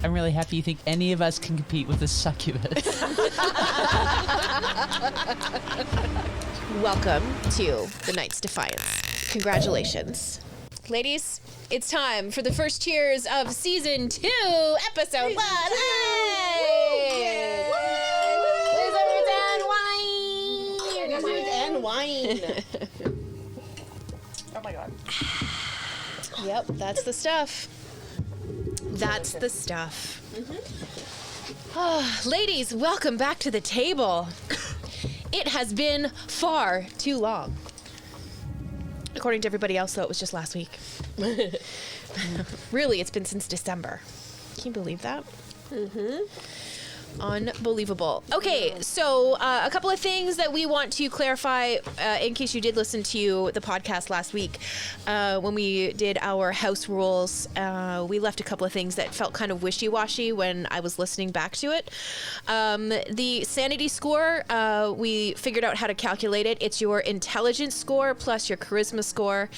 I'm really happy you think any of us can compete with a succubus. Welcome to the Knight's Defiance. Congratulations. Ladies, it's time for the first cheers of Season 2, Episode 1. Hey! Wizards and wine. Oh my god. Yep, that's the stuff. That's the stuff. Ladies, welcome back to the table. It has been far too long. According to everybody else, though, it was just last week. Really, it's been since December. Can you believe that? Unbelievable. Okay, so a couple of things that we want to clarify in case you did listen to the podcast last week. When we did our house rules, we left a couple of things that felt kind of wishy-washy when I was listening back to it. The sanity score, we figured out how to calculate it. It's your intelligence score plus your charisma score.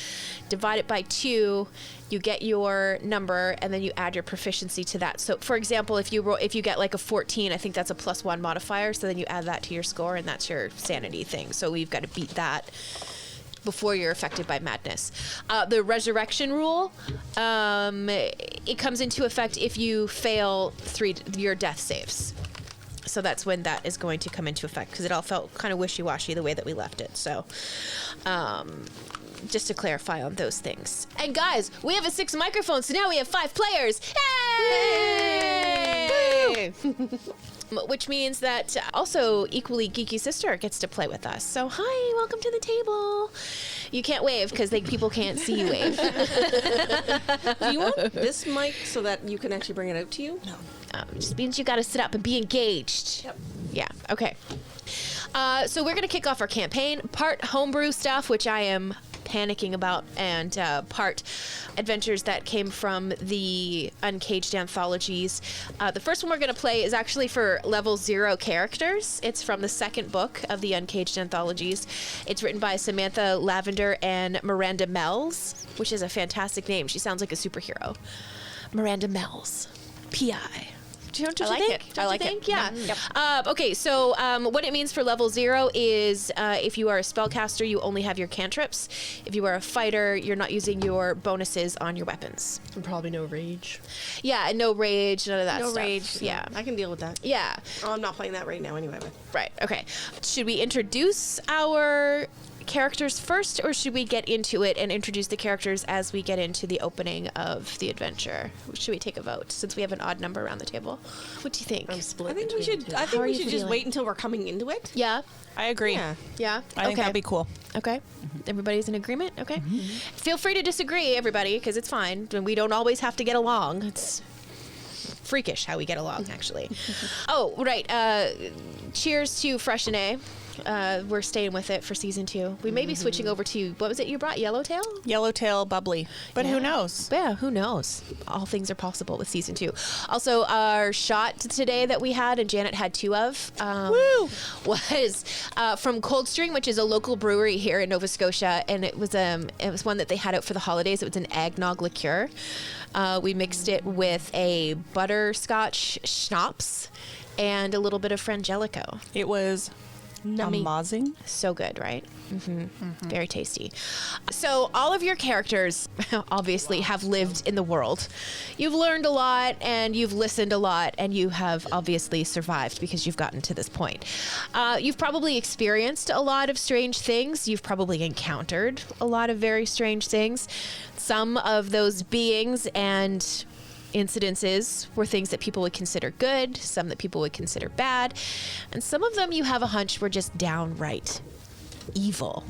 Divide it by 2. You get your number, and then you add your proficiency to that. So, for example, if you get like a 14, I think that's a +1 modifier. So then you add that to your score, and that's your sanity thing. So we've got to beat that before you're affected by madness. The resurrection rule, it comes into effect if you fail your death saves. So that's when that is going to come into effect, because it all felt kind of wishy-washy the way that we left it. So, just to clarify on those things. And guys, we have a 6 microphone, so now we have 5 players. Yay! Which means that also equally geeky sister gets to play with us. So hi, welcome to the table. You can't wave because people can't see you wave. Do you want this mic so that you can actually bring it out to you? No. It just means you got to sit up and be engaged. Yep. Yeah, okay. So we're going to kick off our campaign. Part homebrew stuff, which I am panicking about, and part adventures that came from the Uncaged anthologies. The first one we're going to play is actually for level 0 characters. It's from the second book of the Uncaged anthologies. It's written by Samantha Lavender and Miranda Mells, which is a fantastic name. She sounds like a superhero. Miranda Mells, P.I. Don't you think? I like it. Yeah. Yep. Okay, so what it means for level 0 is if you are a spellcaster, you only have your cantrips. If you are a fighter, you're not using your bonuses on your weapons. And probably no rage. Yeah, and no rage, none of that stuff. No rage. Yeah. I can deal with that. Yeah. Oh, I'm not playing that right now anyway. But. Right. Okay. Should we introduce our characters first, or should we get into it and introduce the characters as we get into the opening of the adventure? Should we take a vote since we have an odd number around the table? What do you think? I'm split. I think we between should. the two. I How think are we you should just feeling? wait until we're coming into it. Yeah. I agree. Yeah. Yeah. I think that'd be cool. Okay. Everybody's in agreement? Okay. Feel free to disagree, everybody, because it's fine. And we don't always have to get along. It's freakish how we get along, actually. Oh, right. Cheers to Freshenet. We're staying with it for season 2. We may be switching over to, what was it you brought? Yellowtail? Yellowtail bubbly. But Yeah. who knows? Yeah, who knows? All things are possible with season 2. Also, our shot today that we had, and Janet had 2 of, was from Coldstream, which is a local brewery here in Nova Scotia, and it was one that they had out for the holidays. It was an eggnog liqueur. We mixed it with a butterscotch schnapps and a little bit of Frangelico. It was amazing. So good, right? Very tasty. So all of your characters obviously have lived in the world. You've learned a lot, and you've listened a lot, and you have obviously survived because you've gotten to this point. You've probably experienced a lot of strange things. You've probably encountered a lot of very strange things. Some of those beings and incidences were things that people would consider good, some that people would consider bad, and some of them you have a hunch were just downright evil.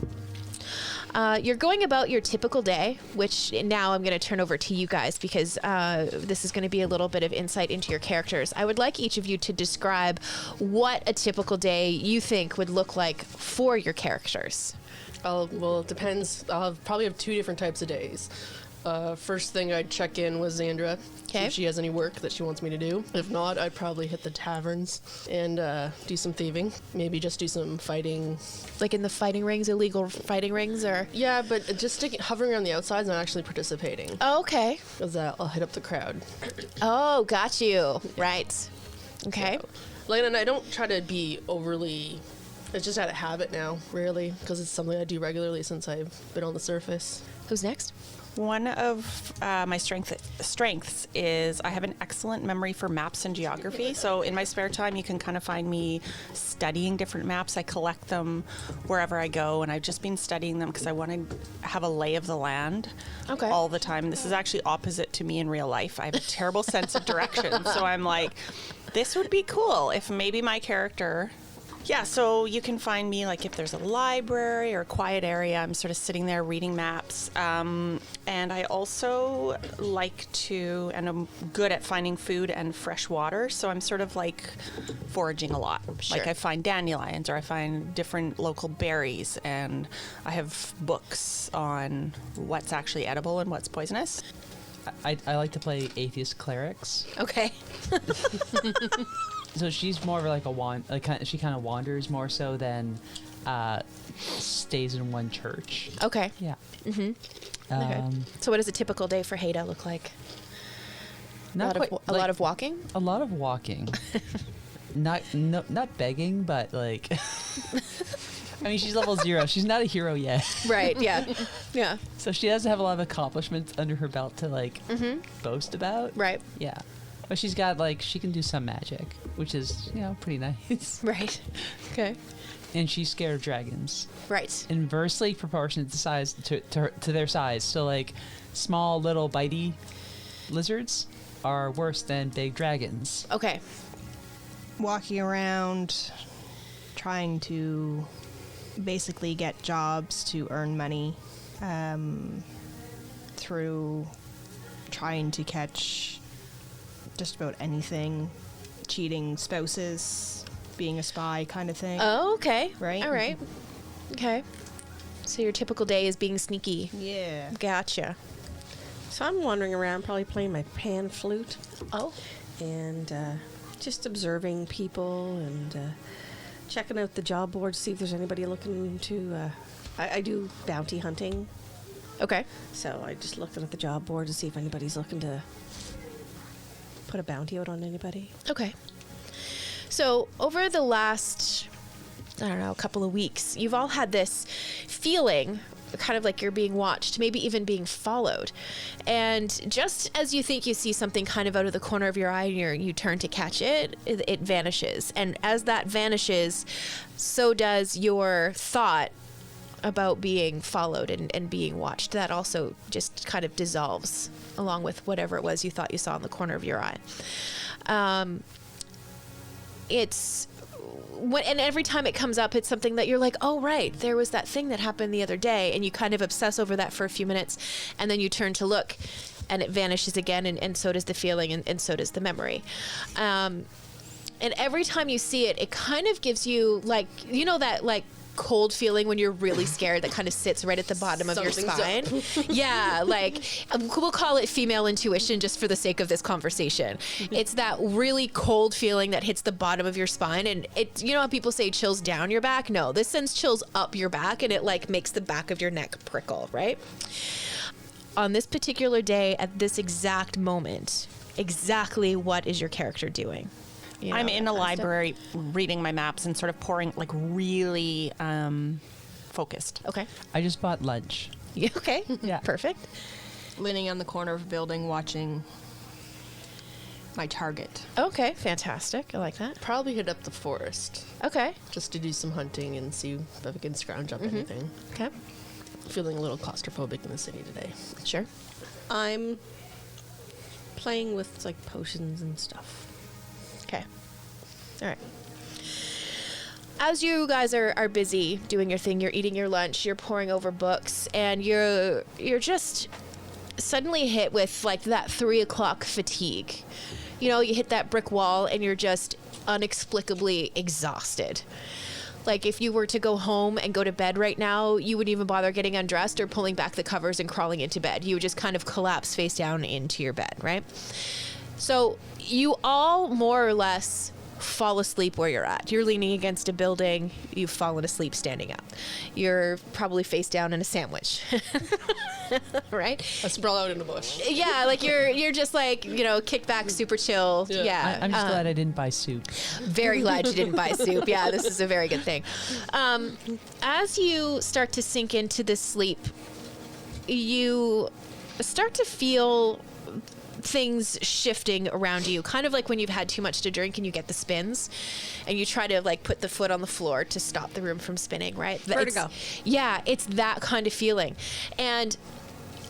You're going about your typical day, which now I'm going to turn over to you guys because this is going to be a little bit of insight into your characters. I would like each of you to describe what a typical day you think would look like for your characters. Well, it depends. I'll probably have 2 different types of days. First thing I'd check in with Xandra. See 'Kay. if she has any work that she wants me to do. If not, I'd probably hit the taverns and do some thieving. Maybe just do some fighting. Like in the fighting rings, illegal fighting rings, or? Yeah, but just hovering around the outsides, not actually participating. Oh, okay. Because I'll hit up the crowd. Oh, got you. Right. Okay. Like, and I don't try to be overly. It's just out of habit now, really, because it's something I do regularly since I've been on the surface. Who's next? One of my strengths is I have an excellent memory for maps and geography. So in my spare time, you can kind of find me studying different maps. I collect them wherever I go, and I've just been studying them because I want to have a lay of the land Okay. all the time. This is actually opposite to me in real life. I have a terrible sense of direction. So I'm like, this would be cool if maybe my character... Yeah, so you can find me like if there's a library or a quiet area, I'm sort of sitting there reading maps. And I also like to, and I'm good at finding food and fresh water. So I'm sort of like foraging a lot. Sure. Like I find dandelions or I find different local berries. And I have books on what's actually edible and what's poisonous. I like to play atheist clerics. Okay. So she's more of like she kind of wanders more so than stays in one church. Okay. Yeah. Okay. So what does a typical day for Haida look like? Not quite, A lot of walking? a lot of walking. Not begging, but like I mean, she's level 0. She's not a hero yet. Right, yeah. Yeah. So she doesn't have a lot of accomplishments under her belt to like boast about. Right. Yeah. But she's got she can do some magic, which is, pretty nice. Right. Okay. And she's scared of dragons. Right. Inversely proportionate to size to their size. So like small little bitey lizards are worse than big dragons. Okay. Walking around, trying to basically get jobs to earn money through trying to catch just about anything, cheating spouses, being a spy kind of thing. Oh, okay. Right? All right. Okay. So your typical day is being sneaky. Yeah. Gotcha. So I'm wandering around, probably playing my pan flute Oh. and just observing people and checking out the job board to see if there's anybody looking to. I do bounty hunting, Okay. so I just looking at the job board to see if anybody's looking to put a bounty out on anybody. Okay. So over the last, I don't know, a couple of weeks, you've all had this feeling kind of like you're being watched, maybe even being followed. And just as you think you see something kind of out of the corner of your eye and you turn to catch it, it vanishes. And as that vanishes, so does your thought about being followed and being watched. That also just kind of dissolves along with whatever it was you thought you saw in the corner of your eye. And every time it comes up, it's something that you're like, oh, right, there was that thing that happened the other day. And you kind of obsess over that for a few minutes. And then you turn to look and it vanishes again. And so does the feeling and so does the memory. And every time you see it, it kind of gives you that cold feeling when you're really scared that kind of sits right at the bottom of your spine. Yeah, we'll call it female intuition just for the sake of this conversation. It's that really cold feeling that hits the bottom of your spine, and it, how people say chills down your back? No, this sends chills up your back, and it makes the back of your neck prickle, right? On this particular day, at this exact moment, exactly what is your character doing? I'm in a library reading my maps and sort of pouring, really focused. Okay. I just bought lunch. Yeah, okay. Yeah. Perfect. Leaning on the corner of a building, watching my target. Okay, fantastic. I like that. Probably hit up the forest Okay. just to do some hunting and see if I can scrounge up anything. Okay. Feeling a little claustrophobic in the city today. Sure. I'm playing with potions and stuff. Okay. All right. As you guys are busy doing your thing, you're eating your lunch, you're poring over books, and you're just suddenly hit with that 3 o'clock fatigue. You hit that brick wall and you're just inexplicably exhausted. Like if you were to go home and go to bed right now, you wouldn't even bother getting undressed or pulling back the covers and crawling into bed. You would just kind of collapse face down into your bed, right? So you all more or less fall asleep where you're at. You're leaning against a building. You've fallen asleep standing up. You're probably face down in a sandwich, right? I sprawl out in a bush. Yeah, like you're just like, you know, kicked back, super chill. Yeah, I'm just glad I didn't buy soup. very glad you didn't buy soup. Yeah, this is a very good thing. As you start to sink into this sleep, you start to feel things shifting around you, kind of like when you've had too much to drink and you get the spins and you try to like put the foot on the floor to stop the room from spinning, right? Vertigo. It's that kind of feeling. And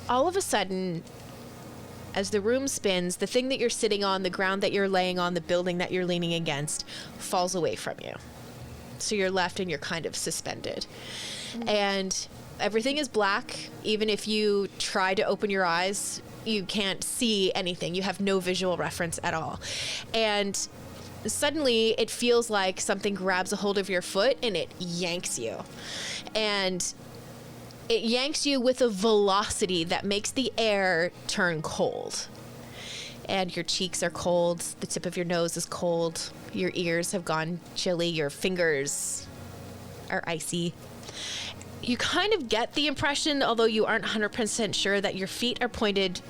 all of a sudden, as the room spins, the thing that you're sitting on, the ground that you're laying on, the building that you're leaning against falls away from you. So you're left and you're kind of suspended. And everything is black. Even if you try to open your eyes, you can't see anything. You have no visual reference at all. And suddenly it feels like something grabs a hold of your foot and it yanks you. And it yanks you with a velocity that makes the air turn cold. And your cheeks are cold. The tip of your nose is cold. Your ears have gone chilly. Your fingers are icy. You kind of get the impression, although you aren't 100% sure, that your feet are pointed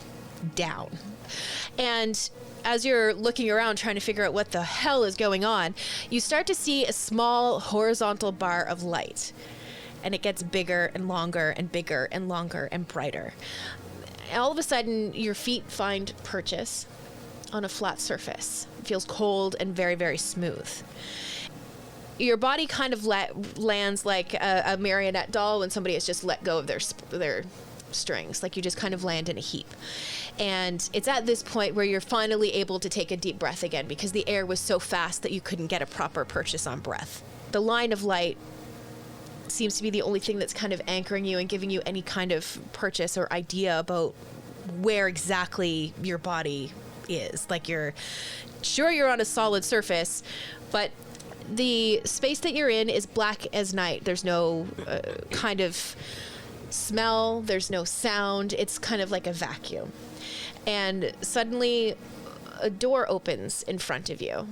down. And as you're looking around trying to figure out what the hell is going on, you start to see a small horizontal bar of light. And it gets bigger and longer and bigger and longer and brighter. All of a sudden, your feet find purchase on a flat surface. It feels cold and very, very smooth. Your body kind of lands like a marionette doll when somebody has just let go of their strings. Like you just kind of land in a heap. And it's at this point where you're finally able to take a deep breath again because the air was so fast that you couldn't get a proper purchase on breath. The line of light seems to be the only thing that's kind of anchoring you and giving you any kind of purchase or idea about where exactly your body is. Like you're sure you're on a solid surface, but the space that you're in is black as night. There's no kind of smell. There's no sound. It's kind of like a vacuum. And suddenly a door opens in front of you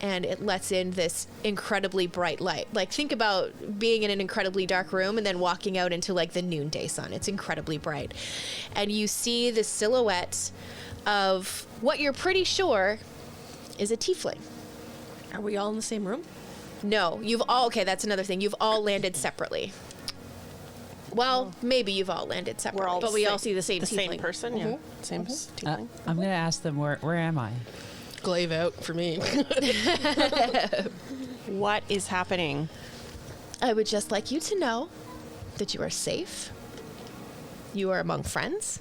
and it lets in this incredibly bright light. Like think about being in an incredibly dark room and then walking out into like the noonday sun. It's incredibly bright. And you see the silhouette of what you're pretty sure is a tiefling. Are we all in the same room? No, okay, that's another thing. You've all landed separately. Well, maybe you've all landed separately. We're all But we all see the same same tiefling. person, yeah. Same tiefling. I'm gonna ask them where am I? Glaive out for me. What is happening? I would just like you to know that you are safe. You are among friends.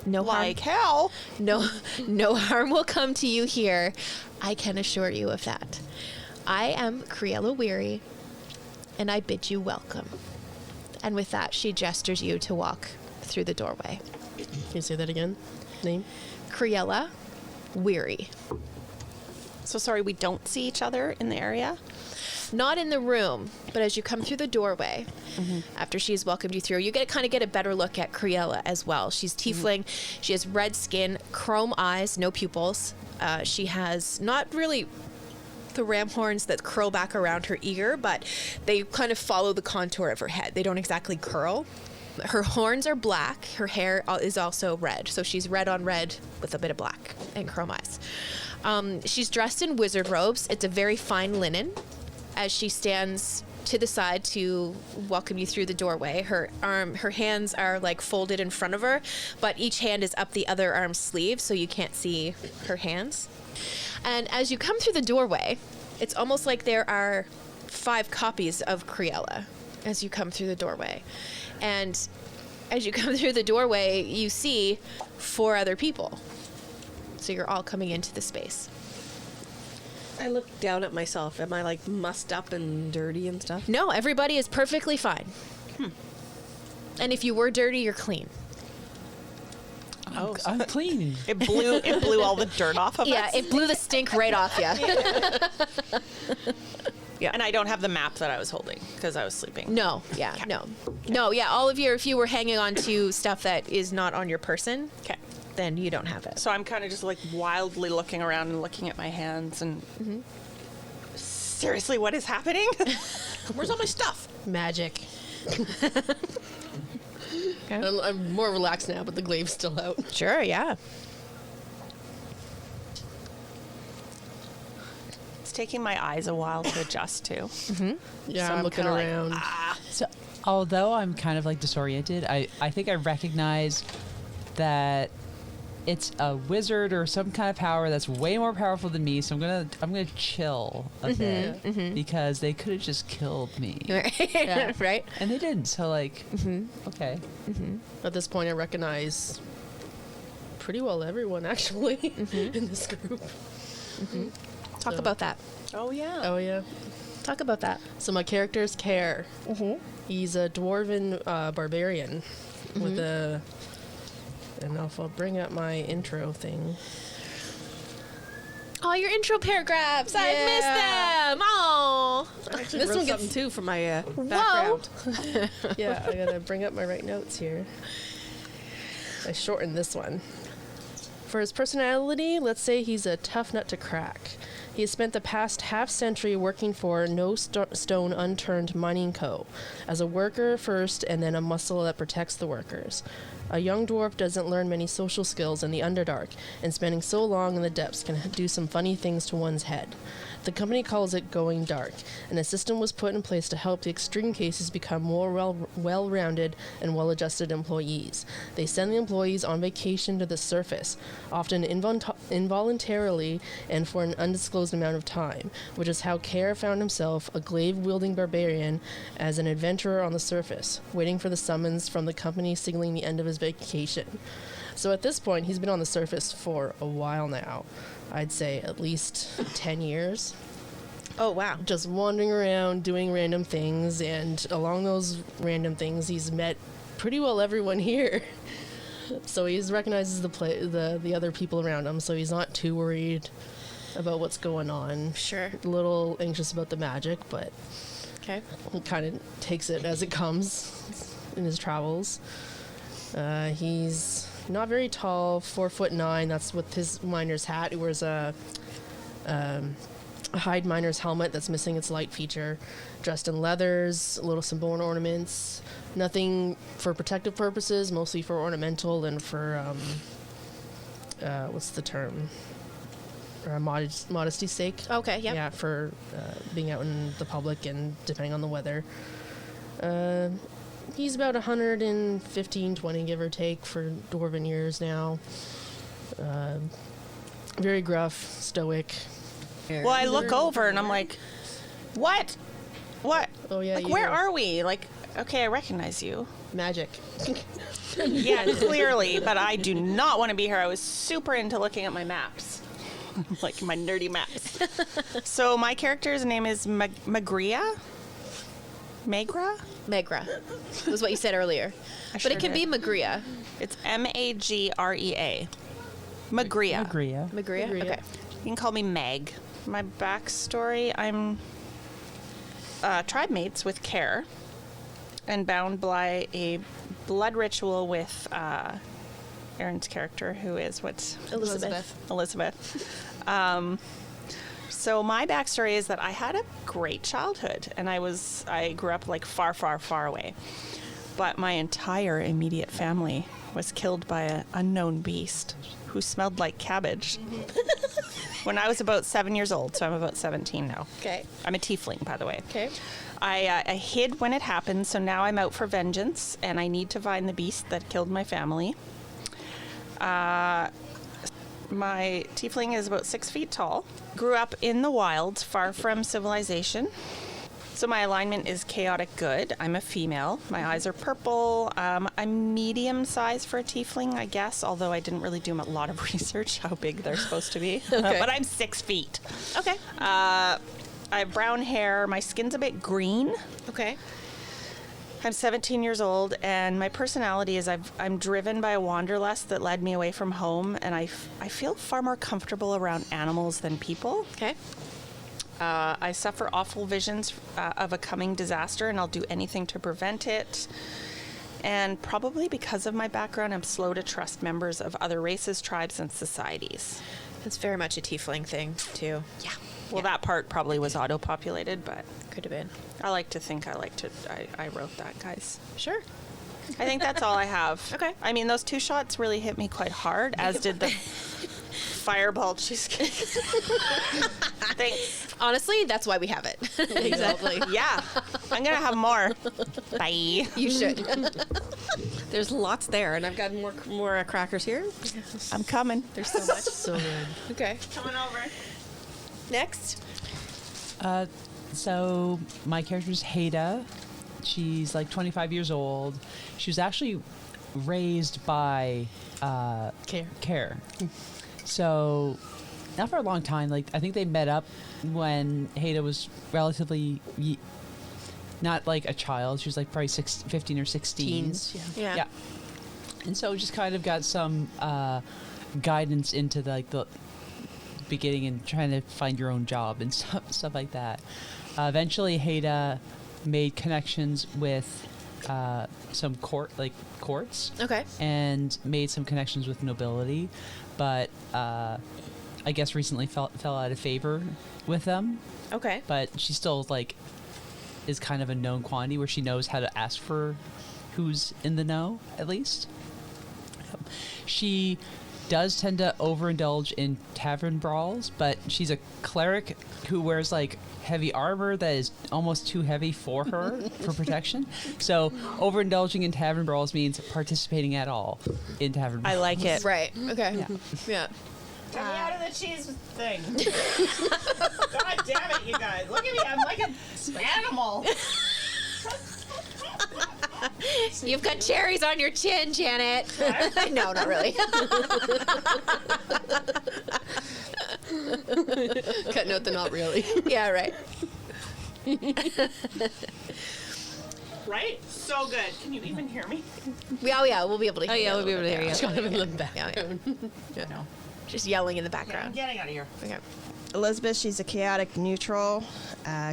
No Like harm. hell. No harm will come to you here. I can assure you of that. I am Criella Weary, and I bid you welcome. And with that, she gestures you to walk through the doorway. Can you say that again? Name? Criella Weary. So sorry, we don't see each other in the area? Not in the room, but as you come through the doorway, after she's welcomed you through, you kind of get a better look at Criella as well. She's tiefling. She has red skin, chrome eyes, no pupils. She has not really the ram horns that curl back around her ear, but they kind of follow the contour of her head. They don't exactly curl. Her horns are black. Her hair is also red. So she's red on red with a bit of black and chrome eyes. She's dressed in wizard robes. It's a very fine linen. As she stands to the side to welcome you through the doorway, her hands are like folded in front of her, but each hand is up the other arm's sleeve, so you can't see her hands. And as you come through the doorway, it's almost like there are 5 copies of Criella as you come through the doorway. And as you come through the doorway, you see 4 other people. So you're all coming into the space. I look down at myself. Am I like mussed up and dirty and stuff? No, everybody is perfectly fine. And if you were dirty, you're clean. I'm clean. It blew all the dirt off of Yeah, us. it blew the stink right off you. Yeah. And I don't have the map that I was holding because I was sleeping. No, yeah, no, yeah. All of your, if you were hanging on to stuff that is not on your person, Okay. then you don't have it. So I'm kind of just like wildly looking around and looking at my hands and seriously, what is happening? Where's all my stuff? Magic. Okay. I'm more relaxed now, but the glaive's still out. Sure, yeah. It's taking my eyes a while to adjust to. Yeah, So I'm I'm looking kinda like, around. So, although I'm kind of like disoriented, I think I recognize that it's a wizard or some kind of power that's way more powerful than me. So I'm gonna chill a bit because they could have just killed me, Right? and they didn't. So like, okay, At this point, I recognize pretty well everyone actually in this group. Talk about that. Oh, yeah. Oh yeah. Talk about that. So my character's Care. He's a dwarven barbarian with a. And if I'll bring up my intro thing. Oh, your intro paragraphs. I Yeah. missed them. Oh. Actually, This wrote one something gets- too for my background. Yeah, I gotta bring up my right notes here. I shortened this one. For his personality, let's say he's a tough nut to crack. He has spent the past half century working for No Stone Unturned Mining Co. as a worker first and then a muscle that protects the workers. A young dwarf doesn't learn many social skills in the Underdark, and spending so long in the depths can do some funny things to one's head. The company calls it Going Dark, and a system was put in place to help the extreme cases become more well-rounded and well-adjusted employees. They send the employees on vacation to the surface, often involuntarily and for an undisclosed amount of time, which is how Care found himself, a glaive-wielding barbarian, as an adventurer on the surface, waiting for the summons from the company signaling the end of his vacation. So at this point, he's been on the surface for a while now. I'd say at least 10 years. Oh, wow. Just wandering around, doing random things, and along those random things, he's met pretty well everyone here. So he recognizes the other people around him, so he's not too worried about what's going on. Sure. A little anxious about the magic, but Okay. he kind of takes it as it comes in his travels. He's not very tall, 4'9". That's with his miner's hat. He wears a hide miner's helmet that's missing its light feature. Dressed in leathers, little symbol and ornaments. Nothing for protective purposes, mostly for ornamental and for what's the term? Modesty's sake. Okay, yeah. Yeah, for being out in the public and depending on the weather. He's about 115, 20, give or take, for dwarven years now. Very gruff, stoic. Well, I look over and I'm like, what? What? Oh, yeah, Like, you where know. are we? Like, okay, I recognize you. Magic. Yeah, clearly, but I do not want to be here. I was super into looking at my maps. Like my nerdy maps. So my character's name is Magria? Magra? Megra was what you said earlier. But sure it can be did. Magria. It's Magrea. Magria. Agria. Magria? Magria. Okay. You can call me Meg. My backstory, I'm tribe mates with Care and bound by a blood ritual with Aaron's character, who is what's Elizabeth. Elizabeth. So my backstory is that I had a great childhood, and I grew up like far, far, far away. But my entire immediate family was killed by an unknown beast who smelled like cabbage when I was about 7 years old. So I'm about 17 now. Okay. I'm a tiefling, by the way. Okay. I hid when it happened, so now I'm out for vengeance, and I need to find the beast that killed my family. My tiefling is about 6 feet tall. Grew up in the wilds, far from civilization. So my alignment is chaotic good. I'm a female. My eyes are purple. I'm medium size for a tiefling, I guess, although I didn't really do a lot of research how big they're supposed to be. Okay. But I'm 6 feet. Okay. I have brown hair. My skin's a bit green. Okay. I'm 17 years old, and my personality is I'm driven by a wanderlust that led me away from home, and I feel far more comfortable around animals than people. Okay. I suffer awful visions of a coming disaster, and I'll do anything to prevent it. And probably because of my background, I'm slow to trust members of other races, tribes, and societies. It's very much a tiefling thing, too. Yeah. Well, that part probably was auto-populated, but Could have been. I like to think I wrote that, guys. Sure. I think that's all I have. Okay. I mean, those 2 shots really hit me quite hard, as did the fireball cheesecake. Thanks. Honestly, that's why we have it. Exactly. Yeah. I'm going to have more. Bye. You should. There's lots there, and I've got more crackers here. I'm coming. There's so much. So good. Okay. Coming over. Next. So my character is Haida. She's like 25 years old. She was actually raised by Care. So not for a long time. Like I think they met up when Haida was relatively not like a child. She was like probably 15 or 16. Teens, yeah. Yeah. And so just kind of got some guidance into the beginning and trying to find your own job and stuff like that. Eventually, Haida made connections with some courts. Okay. And made some connections with nobility, but I guess recently fell out of favor with them. Okay. But she still is kind of a known quantity where she knows how to ask for who's in the know, at least. She does tend to overindulge in tavern brawls, but she's a cleric who wears heavy armor that is almost too heavy for her for protection. So overindulging in tavern brawls means participating at all in tavern brawls. I like it. Right. Okay. Yeah. Get me out of the cheese thing. God damn it, you guys. Look at me. I'm like an animal. You've got cherries on your chin, Janet. No, not really. Cut note the not really. Yeah, right. Right? So good. Can you even hear me? Yeah, we'll be able to hear you. we'll be able to hear you. It's kind of in the Yeah, background. yeah. Just yelling in the I'm background. getting out of here. Okay. Elizabeth, she's a chaotic neutral.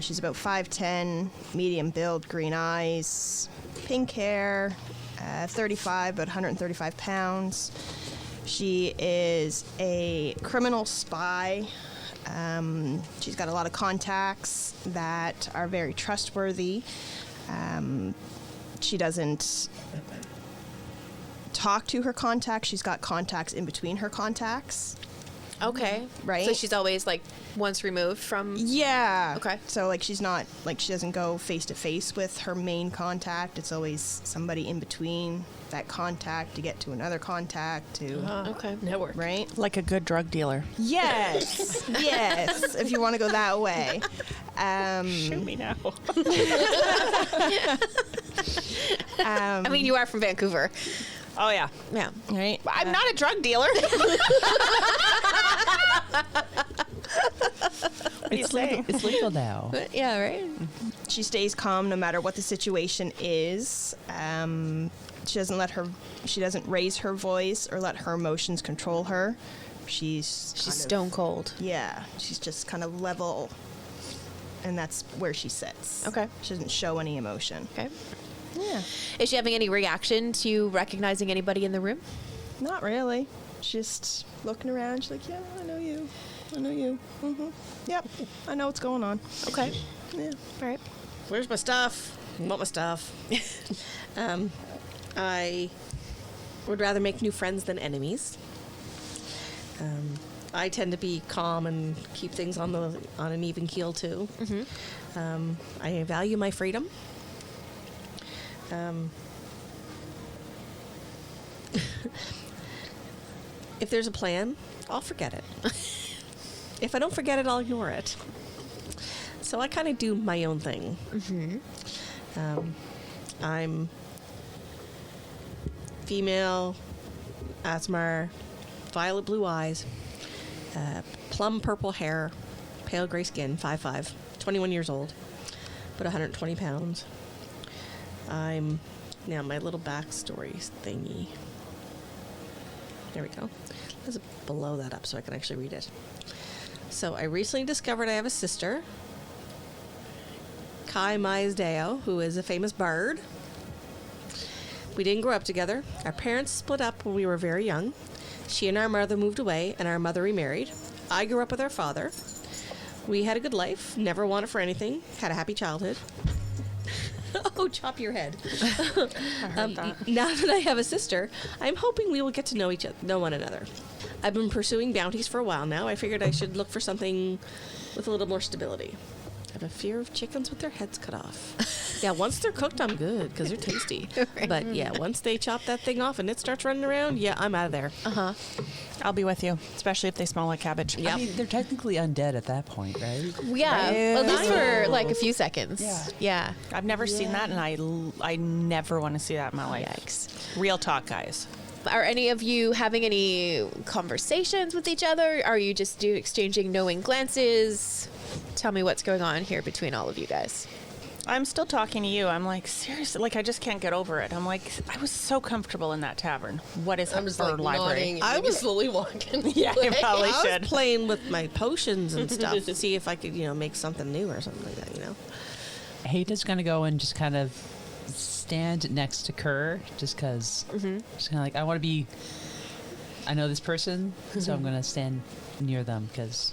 She's about 5'10", medium build, green eyes, pink hair, 35, about 135 pounds. She is a criminal spy. She's got a lot of contacts that are very trustworthy. She doesn't talk to her contacts. She's got contacts in between her contacts. Okay. Right. So she's always once removed from. Yeah. Okay. So she's not she doesn't go face to face with her main contact. It's always somebody in between that contact to get to another contact to Okay. Network. right? Like a good drug dealer. Yes. Yes. If you want to go that way. Shoot me now. I mean, you are from Vancouver. Oh, yeah. Yeah. Right. I'm not a drug dealer. What are you saying? It's legal now. Yeah, right? She stays calm no matter what the situation is. She doesn't raise her voice or let her emotions control her. She's kind of- stone cold. Yeah, she's just kind of level, and that's where she sits. Okay. She doesn't show any emotion. Okay. Yeah, Is she having any reaction to recognizing anybody in the room? not really. Just looking around. She's like, yeah, I know you. I know you. Mm-hmm. Yep, I know what's going on. Okay. Yeah. All right. Where's my stuff? I want my stuff. I would rather make new friends than enemies. I tend to be calm and keep things on an even keel too. Mm-hmm. I value my freedom. If there's a plan, I'll forget it. If I don't forget it, I'll ignore it. So I kind of do my own thing. I'm female, Asmar, violet blue eyes, plum purple hair, pale gray skin, 5'5", 21 years old, but 120 pounds. Now my little backstory thingy. There we go. Let's blow that up so I can actually read it. So I recently discovered I have a sister, Kai Maisdeo, who is a famous bard. We didn't grow up together. Our parents split up when we were very young. She and our mother moved away, and our mother remarried. I grew up with our father. We had a good life, never wanted for anything, had a happy childhood. Oh, chop your head. Now that I have a sister, I'm hoping we will get to know one another. I've been pursuing bounties for a while now. I figured I should look for something with a little more stability. I have a fear of chickens with their heads cut off. Yeah, once they're cooked, I'm good because they're tasty. But yeah, once they chop that thing off and it starts running around, yeah, I'm out of there. I'll be with you, especially if they smell like cabbage. I mean, they're technically undead at that point, right? Yeah, at least for like a few seconds. Yeah. I've never seen that, and I never want to see that in my life. Yikes. Real talk, guys. Are any of you having any conversations with each other? Are you just exchanging knowing glances? Tell me what's going on here between all of you guys. I'm still talking to you. I'm like, seriously, like I just can't get over it. I'm like, I was so comfortable in that tavern. What is I'm just her like library? nodding. I I was- was slowly walking. Yeah, you probably I should. was playing with my potions and stuff to see if I could, make something new or something like that, Hada's gonna go and just kind of stand next to Kerr, just because. Just kind of like, I know this person, so I'm gonna stand near them because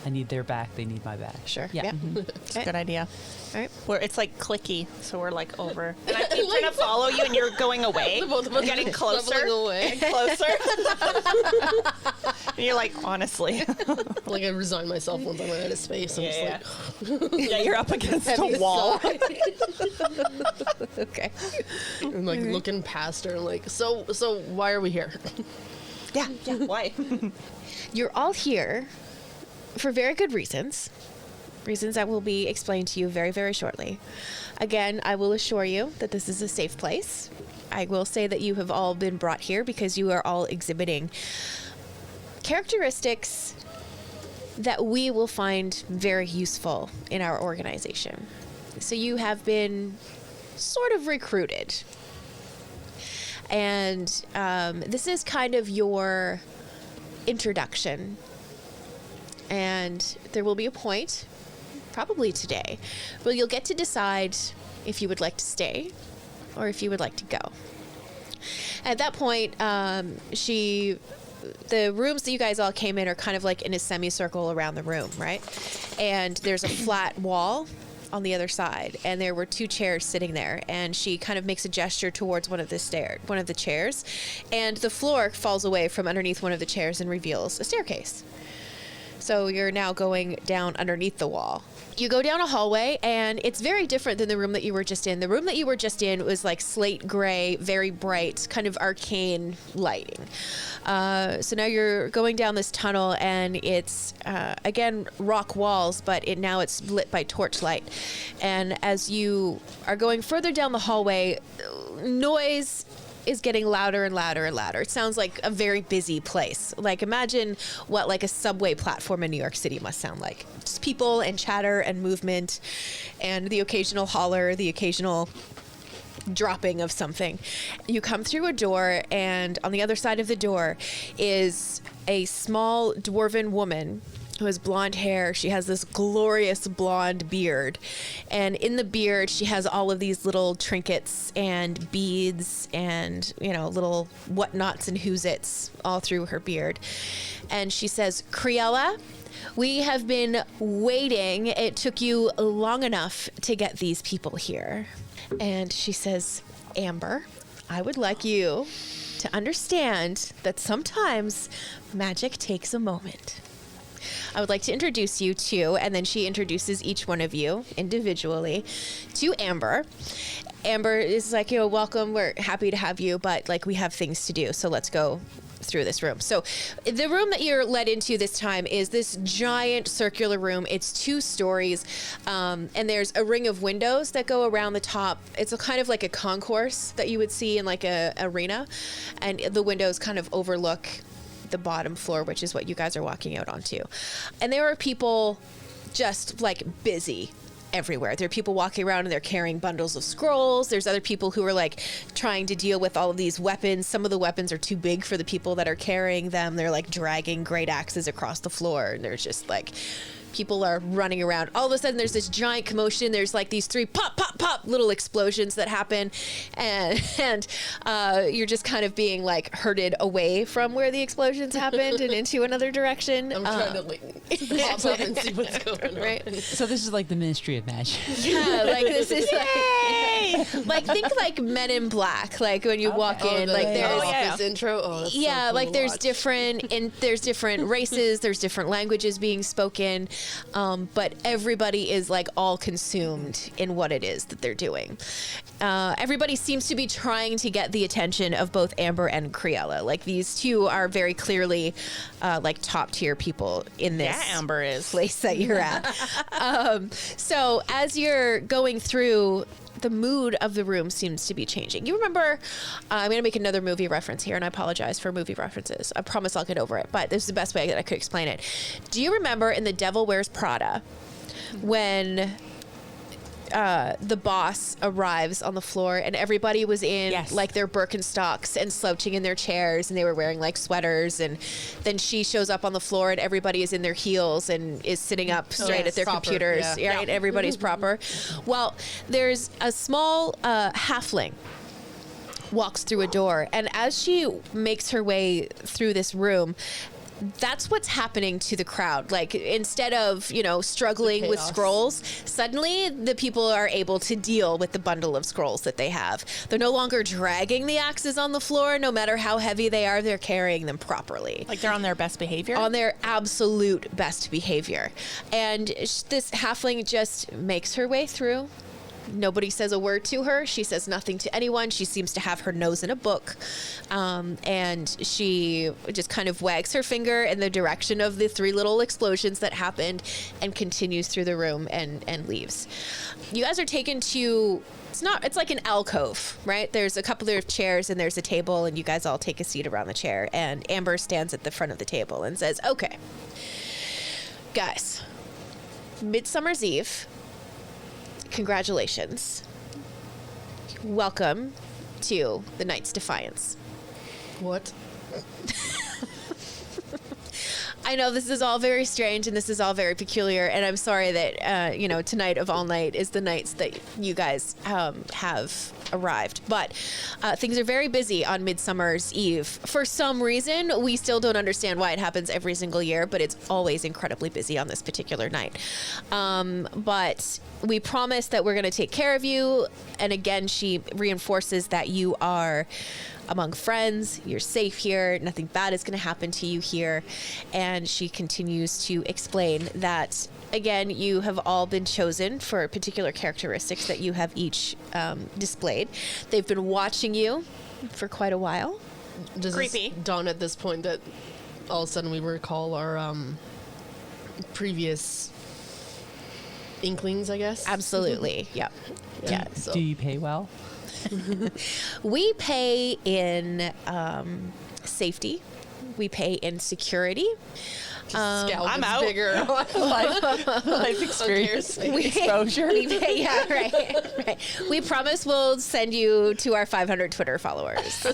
I need their back. They need my back. Sure. Yeah. It's a good idea. All right. Where it's like clicky, so we're like over. And I keep trying to follow you, and you're going away. Both of us Getting are closer. leveling away. And closer. And you're like, honestly. Like I resign myself once I'm out of space. I'm Yeah, just like, Yeah, you're up against heavy a wall. sigh. Okay. I'm like looking past her and like, so why are we here? Yeah. Why? You're all here for very good reasons. Reasons that will be explained to you very, very shortly. Again, I will assure you that this is a safe place. I will say that you have all been brought here because you are all exhibiting characteristics that we will find very useful in our organization. So you have been sort of recruited. And this is kind of your introduction. And there will be a point, probably today, where you'll get to decide if you would like to stay or if you would like to go. At that point, the rooms that you guys all came in are kind of like in a semicircle around the room, right? And there's a flat wall on the other side, and there were two chairs sitting there, and she kind of makes a gesture towards one of the chairs, and the floor falls away from underneath one of the chairs and reveals a staircase. So you're now going down underneath the wall. You go down a hallway, and it's very different than the room that you were just in. The room that you were just in was like slate gray, very bright, kind of arcane lighting. So now you're going down this tunnel, and it's, again, rock walls, but now it's lit by torchlight. And as you are going further down the hallway, noise is getting louder and louder and louder. It sounds like a very busy place. Like imagine what like a subway platform in New York City must sound like. Just people and chatter and movement and the occasional holler, the occasional dropping of something. You come through a door, and on the other side of the door is a small dwarven woman who has blonde hair. She has this glorious blonde beard, and in the beard she has all of these little trinkets and beads and little whatnots and who's-its all through her beard. And she says, "Criella, we have been waiting. It took you long enough to get these people here." And she says, "Amber, I would like you to understand that sometimes magic takes a moment. I would like to introduce you to," and then she introduces each one of you individually to Amber. Amber is like, "Welcome, we're happy to have you, but like we have things to do, so let's go through this room." So the room that you're led into this time is this giant circular room. It's 2 stories, and there's a ring of windows that go around the top. It's a kind of like a concourse that you would see in like a arena, and the windows kind of overlook the bottom floor, which is what you guys are walking out onto. And there are people just like busy everywhere. There are people walking around and they're carrying bundles of scrolls. There's other people who are like trying to deal with all of these weapons. Some of the weapons are too big for the people that are carrying them. They're like dragging great axes across the floor, and there's just like people are running around. All of a sudden there's this giant commotion. There's like these 3 pop pop pop little explosions that happen, and you're just kind of being like herded away from where the explosions happened and into another direction. I'm trying to like pop up and see what's going on. Right. So this is like the Ministry of Magic. Yeah, like this is like think like Men in Black, like when you walk in, like there's office intro. Oh, that's so yeah, cool like to there's watch. different races, there's different languages being spoken, but everybody is like all consumed in what it is that they're doing. Everybody seems to be trying to get the attention of both Amber and Criella. Like these two are very clearly like top tier people in this Yeah, Amber is. place that you're at. So as you're going through, the mood of the room seems to be changing. You remember, I'm going to make another movie reference here, and I apologize for movie references. I promise I'll get over it, but this is the best way that I could explain it. Do you remember in The Devil Wears Prada when the boss arrives on the floor and everybody was in Yes. like their Birkenstocks and slouching in their chairs, and they were wearing like sweaters, and then she shows up on the floor and everybody is in their heels and is sitting up straight at their proper, computers, yeah. right? Everybody's proper. Well, there's a small halfling walks through a door, and as she makes her way through this room, that's what's happening to the crowd. Like instead of, you know, struggling with chaos. scrolls, suddenly the people are able to deal with the bundle of scrolls that they have. They're no longer dragging the axes on the floor. No matter how heavy they are, they're carrying them properly. Like they're on their best behavior. On their absolute best behavior. And this halfling just makes her way through. Nobody says a word to her. She says nothing to anyone. She seems to have her nose in a book. And she just kind of wags her finger in the direction of the 3 little explosions that happened and continues through the room and leaves. You guys are taken to, it's like an alcove, right? There's a couple of chairs and there's a table, and you guys all take a seat around the chair. And Amber stands at the front of the table and says, okay, guys, Midsummer's Eve. Congratulations. Welcome to the Knight's Defiance. What? I know this is all very strange and this is all very peculiar, and I'm sorry that, tonight of all night is the nights that you guys have arrived. But things are very busy on Midsummer's Eve. For some reason, we still don't understand why it happens every single year, but it's always incredibly busy on this particular night. But we promise that we're going to take care of you. And again, she reinforces that you are among friends, you're safe here, nothing bad is going to happen to you here. And she continues to explain that, again, you have all been chosen for particular characteristics that you have each displayed. They've been watching you for quite a while. Does Creepy. this dawn at this point that all of a sudden we recall our previous inklings, I guess? Absolutely. Yep. Yeah. So, Do you pay well? We pay in safety. We pay in security. scalp I'm is out. bigger. Life experience, We exposure. We pay, yeah, right. We promise we'll send you to our 500 Twitter followers.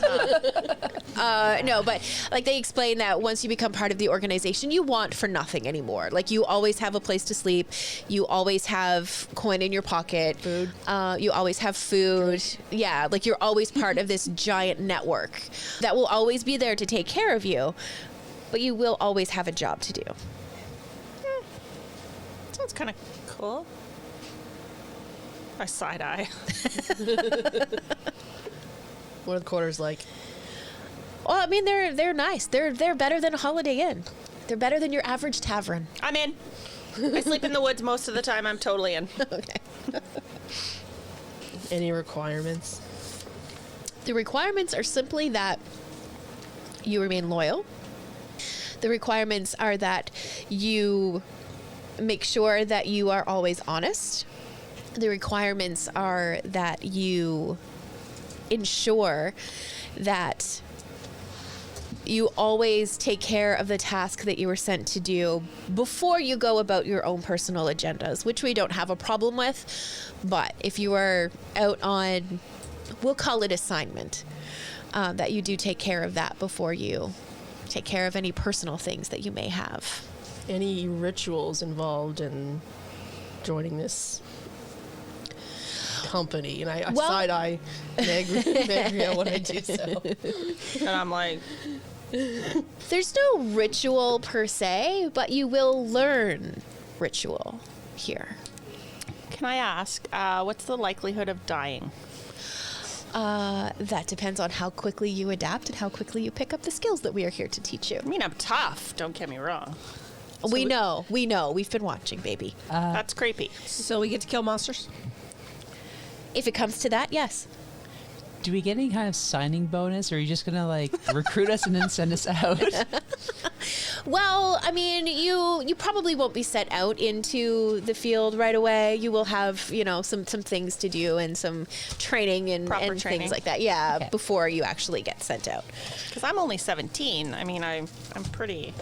No, but like they explain that once you become part of the organization, you want for nothing anymore. Like you always have a place to sleep. You always have coin in your pocket. Food. You always have food. Yeah, like you're always part of this giant network that will always be there to take care of you. But you will always have a job to do. Sounds kind of cool. A side eye. What are the quarters like? Well, I mean, they're nice. They're better than a Holiday Inn. They're better than your average tavern. I'm in. I sleep in the woods most of the time. I'm totally in. Okay. Any requirements? The requirements are simply that you remain loyal. The requirements are that you make sure that you are always honest. The requirements are that you ensure that you always take care of the task that you were sent to do before you go about your own personal agendas, which we don't have a problem with. But if you are out on, we'll call it assignment, that you do take care of that before you take care of any personal things that you may have. Any rituals involved in joining this company? And I Well- side-eye Meg when I do so. And I'm like, There's no ritual per se, but you will learn ritual here. can I ask, what's the likelihood of dying? That depends on how quickly you adapt and how quickly you pick up the skills that we are here to teach you. I mean, I'm tough. Don't get me wrong. We know. We've been watching, baby. That's creepy. So we get to kill monsters? If it comes to that, yes. Do we get any kind of signing bonus, or are you just gonna like recruit us and then send us out? Well, I mean, you probably won't be set out into the field right away. You will have, some things to do and some training and Proper training. things like that. Yeah, Okay. before you actually get sent out. Because I'm only 17. I mean, I'm pretty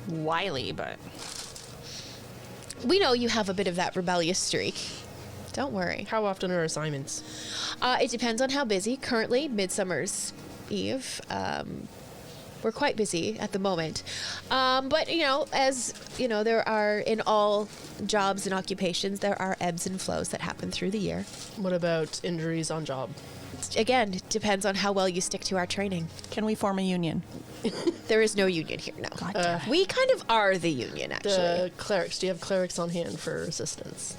wily, but We know you have a bit of that rebellious streak. Don't worry. How often are assignments? It depends on how busy. Currently, Midsummer's Eve. We're quite busy at the moment. But, as there are in all jobs and occupations, there are ebbs and flows that happen through the year. What about injuries on job? Again, it depends on how well you stick to our training. can we form a union? There is no union here, no. We kind of are the union, actually. The clerics. Do you have clerics on hand for assistance?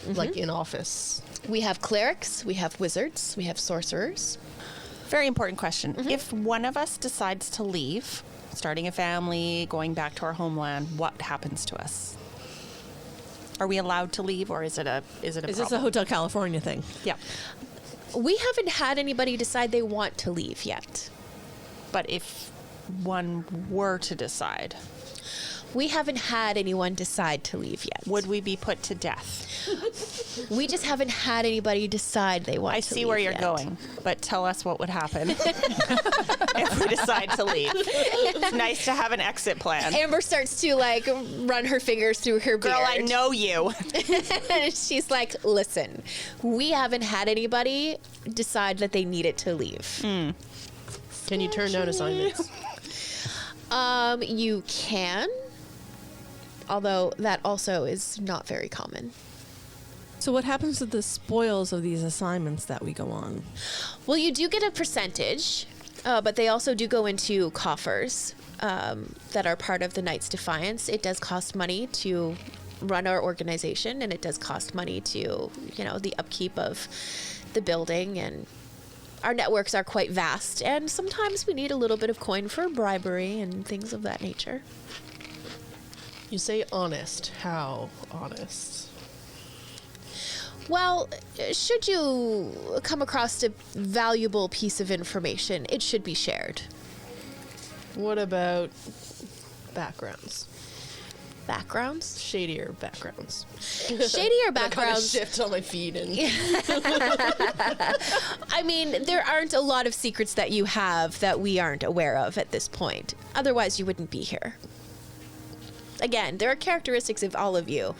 Like in office? We have clerics, we have wizards, we have sorcerers. Very important question. If one of us decides to leave, starting a family, going back to our homeland, what happens to us? Are we allowed to leave, or is it a Is this a problem? Hotel California thing? Yeah. We haven't had anybody decide they want to leave yet. But if one were to decide, We haven't had anyone decide to leave yet. would we be put to death? We just haven't had anybody decide they want I to see leave where you're yet. going, but tell us what would happen if we decide to leave. It's nice to have an exit plan. Amber starts to run her fingers through her beard. Girl, I know you. And she's like, listen, we haven't had anybody decide that they needed to leave. Can you turn down assignments? You can, although that also is not very common. So what happens to the spoils of these assignments that we go on? Well, you do get a percentage, but they also do go into coffers that are part of the Knights Defiance. It does cost money to run our organization, and it does cost money to, the upkeep of the building, and our networks are quite vast, and sometimes we need a little bit of coin for bribery and things of that nature. You say honest. How honest? Well, should you come across a valuable piece of information, it should be shared. What about backgrounds? Backgrounds? Shadier backgrounds. Shadier backgrounds. Shift on my feet and I mean, there aren't a lot of secrets that you have that we aren't aware of at this point. Otherwise, you wouldn't be here. Again, there are characteristics of all of you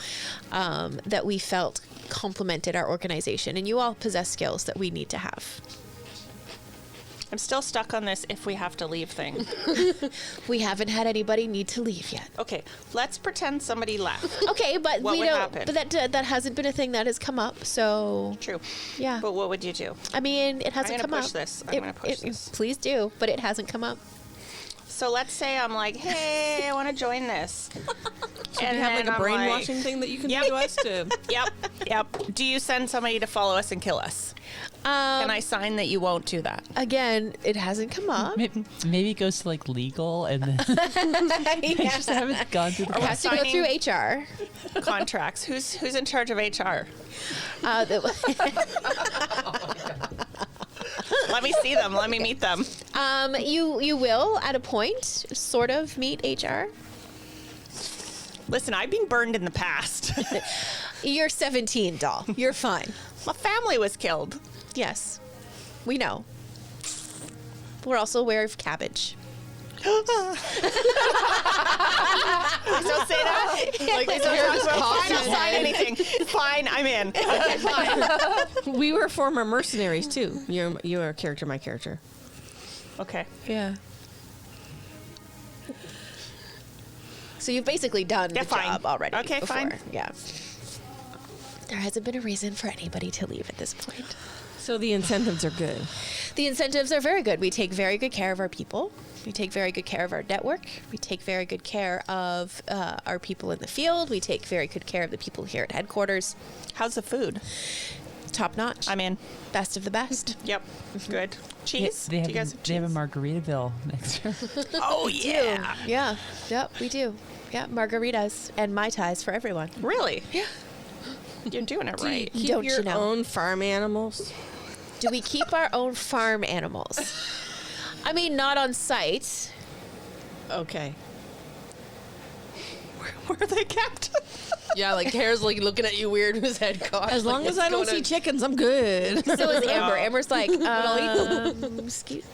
that we felt complemented our organization, and you all possess skills that we need to have. I'm still stuck on this if we have to leave thing. We haven't had anybody need to leave yet. Okay, let's pretend somebody left. Okay, but What we would don't. happen? But that hasn't been a thing that has come up. So True. yeah. But what would you do? I mean, it hasn't gonna come push up. this. I'm gonna push this. Please do, but it hasn't come up. So let's say I'm like, hey, I want to join this. Do you have like then a I'm brainwashing thing that you can Yep. do to us to? Yep. Do you send somebody to follow us and kill us? Can I sign that you won't do that? Again, it hasn't come up. Maybe it goes to like legal, and then I just haven't gone through the It has to go signing- through HR. Contracts. Who's in charge of HR? Let me see them. Let me meet them. You will at a point sort of meet HR. Listen, I've been burned in the past. You're 17, doll. You're fine. My family was killed. Yes, we know. We're also aware of cabbage. Please don't say that. Like, Please don't talk about fine, I'll sign anything. Fine, I'm in. Okay, fine. We were former mercenaries too. You're a character, my character. Okay. Yeah. So you've basically done Yeah, the fine. job already. Okay, before. fine. Yeah. There hasn't been a reason for anybody to leave at this point. So the incentives are good. The incentives are very good. We take very good care of our people. We take very good care of our network. We take very good care of our people in the field. We take very good care of the people here at headquarters. How's the food? Top notch. I'm in. Best of the best. Yep. Good. Cheese? They have, Do you guys have they have a cheese? Margaritaville next year. Oh, yeah. Yeah. Yep, we do. Yeah, margaritas and Mai Tais for everyone. Really? Yeah. You're doing it right. Keep Don't your you know? own farm animals. Do we keep our own farm animals? I mean, not on site. Okay. Where are they kept? Yeah, like Hare's like looking at you weird with his head cocked. As long like, as I don't what's see going chickens, I'm good. So is Amber. Amber's like, excuse,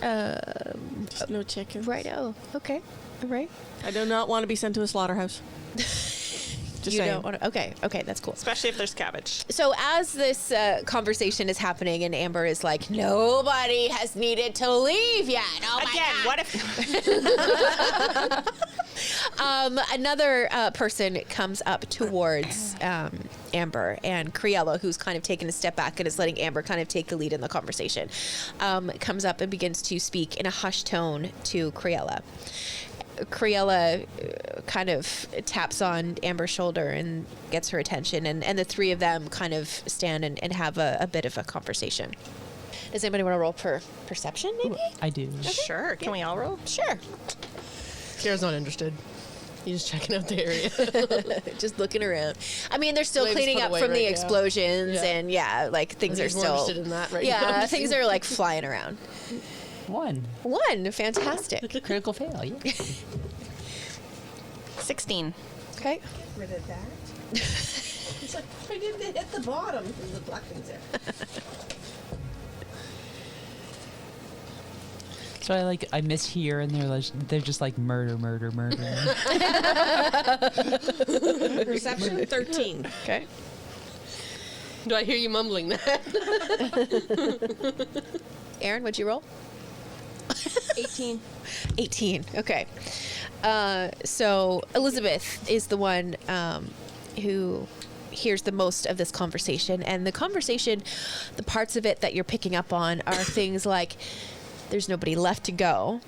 No chickens. righto. Okay. All right. I do not want to be sent to a slaughterhouse. Just You saying. don't want to. Okay, that's cool. Especially if there's cabbage. So as this conversation is happening, and Amber is like, nobody has needed to leave yet. Oh my Again, God. what if... Another person comes up towards Amber, and Criella, who's kind of taken a step back and is letting Amber kind of take the lead in the conversation, comes up and begins to speak in a hushed tone to Criella. Criella kind of taps on Amber's shoulder and gets her attention, and the three of them kind of stand and have a bit of a conversation. Does anybody want to roll for perception, maybe? I do. Sure. Can we all roll? Sure. on? Hare's not interested. He's just checking out the area. Just looking around. I mean, they're still Flames cleaning put up away, from the right? Yeah. explosions, Yeah. and like things are He's more still. interested in that right now. Yeah, things are like flying around. 1. One, fantastic. Critical fail. Yeah. 16. Okay. Rid of that. It's like, why did they hit the bottom? The black things there. So I mishear, and they're just like murder. Perception 13. Okay. Do I hear you mumbling that? Aaron, what'd you roll? 18. 18. Okay. So Elizabeth is the one who hears the most of this conversation. And the conversation, the parts of it that you're picking up on are things like, there's nobody left to go.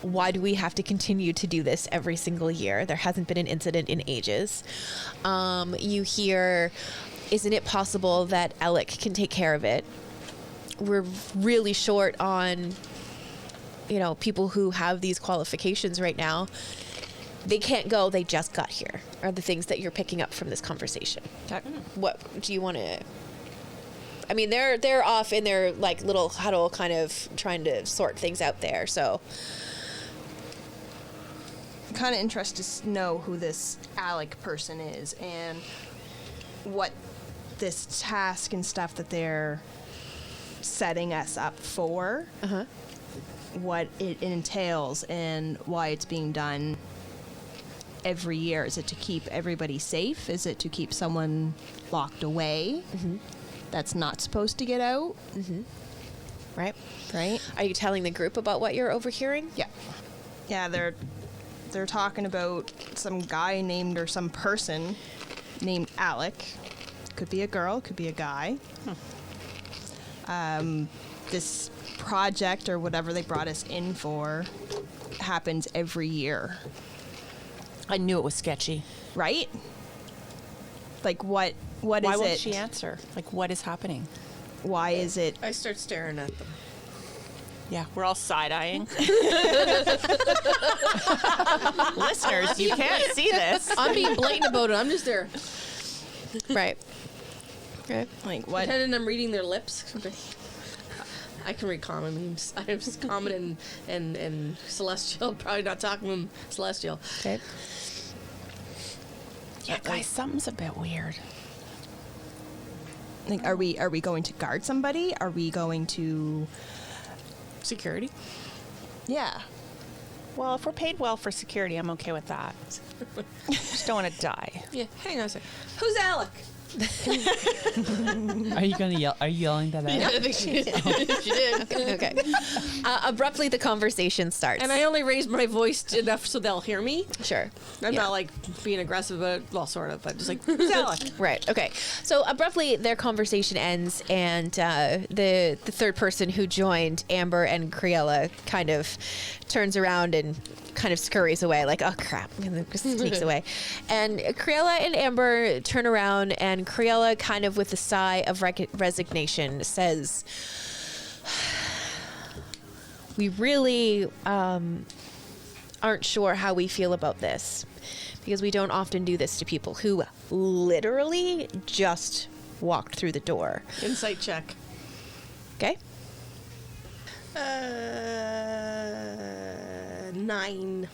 Why do we have to continue to do this every single year? There hasn't been an incident in ages. You hear, isn't it possible that Alec can take care of it? We're really short on people who have these qualifications right now. They can't go, they just got here, are the things that you're picking up from this conversation. What do you want to... I mean, they're off in their like little huddle kind of trying to sort things out there, so... I'm kind of interested to know who this Alec person is and what this task and stuff that they're setting us up for. Uh-huh. What it entails and why it's being done every year. Is it to keep everybody safe? Is it to keep someone locked away that's not supposed to get out? Right? Right? Are you telling the group about what you're overhearing? Yeah. Yeah, they're talking about some guy named or some person named Alec. Could be a girl, could be a guy. This project or whatever they brought us in for happens every year, I knew it was sketchy. right? Like what is Why it? won't she answer? Like, what is happening? Why is it? I start staring at them. Yeah, we're all side-eyeing. Listeners, you can't see this. I'm being blatant about it. I'm just there. Right. Okay. Like what? Pretending I'm reading their lips. I can read common memes. I'm just common and celestial. Probably not talking to celestial. Okay. Yeah, guys, something's a bit weird. Like, are we going to guard somebody? Are we going to? Security. Yeah. Well, if we're paid well for security, I'm okay with that. Just don't want to die. Yeah. Hang on a second. Who's Alec? Are you gonna yell? Are you yelling that out? I think she did. Okay. Abruptly, the conversation starts. And I only raised my voice enough so they'll hear me. Sure. I'm Yeah. not like being aggressive, but well, sort of. But just like, who's Alec? Right. Okay. So abruptly, their conversation ends, and the third person who joined, Amber and Criella, kind of turns around and kind of scurries away, like, oh crap, and just sneaks away. And Criella and Amber turn around, and Criella, kind of with a sigh of resignation, says, "We really aren't sure how we feel about this, because we don't often do this to people who literally just walked through the door." Insight check. Okay? 9.